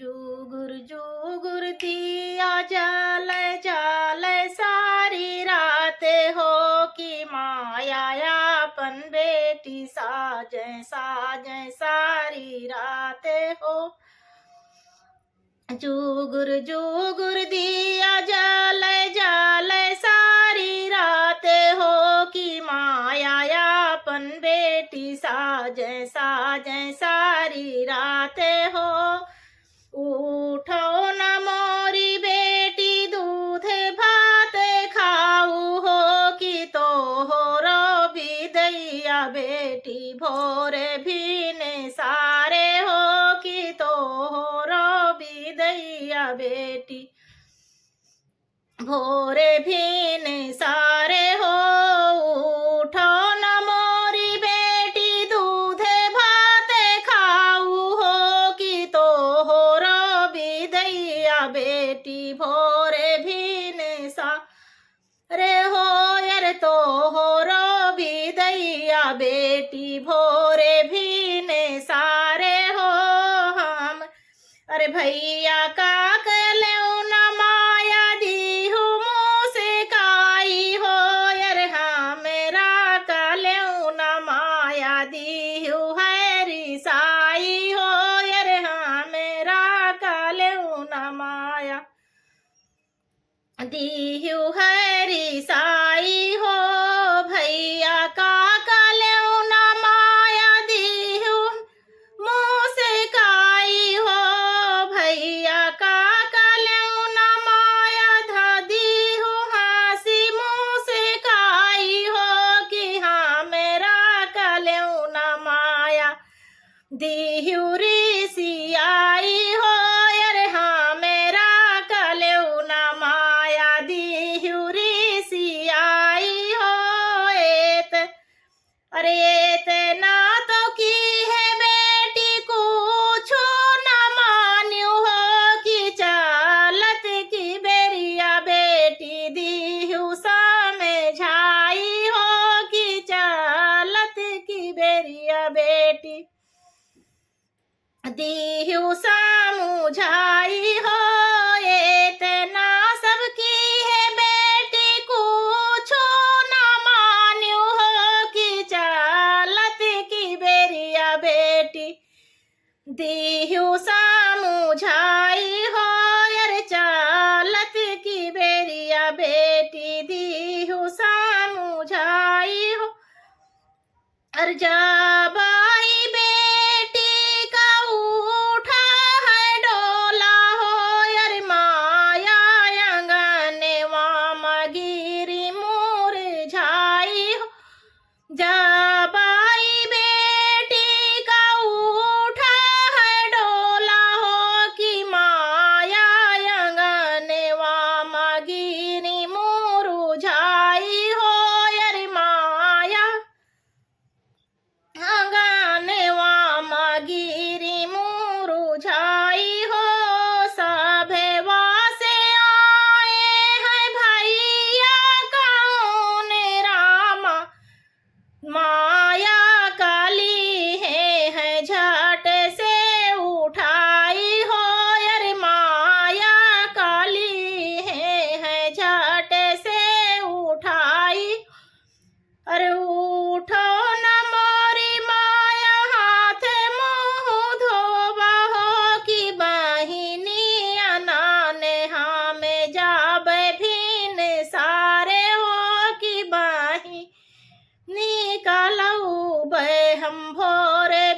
जुगुर दिया जले जले सारी रात हो कि माया अपन बेटी साजें साजें सारी रात हो। जुगुर दिया जले जले सारी रात हो कि माया अपन बेटी साजें साजें सारी रात हो। उठो न मोरी बेटी दूध भात खाऊ हो कि तो हो रो बिदैया बेटी भोर भीने सारे हो कि तो हो रो बिदैया बेटी भोरे भीने सारे हो। उठो न मोरी बेटी दूध भात खाऊ हो कि तो हो रो बिदैया बेटी भोरे भीने सारे हो। यार तो हो रो बिदैया बेटी भोरे भीने सारे हो। हम अरे भैया का कलेऊ न माया दी हूँ मुँह से काई हो। यार हाँ मेरा कलेऊ न माया दी हूँ है रिसाई हो। यार हाँ मेरा कलेऊ न माया दी हूँ है रिसाई हो। भैया का कलेऊ न माया दी हूँ मुँह से काई हो। भैया का कलेऊ न माया धा दी हूँ हाँसी मुँह से काई हो कि हाँ मेरा कलेऊ न माया दी हूँ रिसियाई हो। अरे हाँ मेरा कलेऊ न माया दी हूँ रिसियाई हो। अरे इतना तो की है बेटी कुछो न मान्यू हो कि चालत की बेरिया बेटी दी हूँ समझाई हो कि चालत की बेरिया बेटी दी हूँ समझाई हो। इतना सबकी है बेटी कुछो न मान्यू हो कि चालत की बेरिया बेटी दी हूँ समझाई हो। यार चालत की बेरिया बेटी दी हूँ समझाई हो। अर जाबाई बेटी का उठा है डोला हो। यार माया अंगने वामा गिरी मुरझाई हो। जाबाई बेटी का उठा है डोला हो कि माया अंगने वामा गिरी मुरझाई हो। यार माया अंगने वामा गिरी मुरझाई हो। सभे वासे आए हैं भैया कौन रामा माया काली है झट से उठाई हो। यार माया काली है झट से उठाई। अरे उठो न मोरी माया हाथ मुँह धोबा हो कि बहिनी अनाने हमें जाबे भीन सारे हो कि बही निकालऊ बे हम भोरे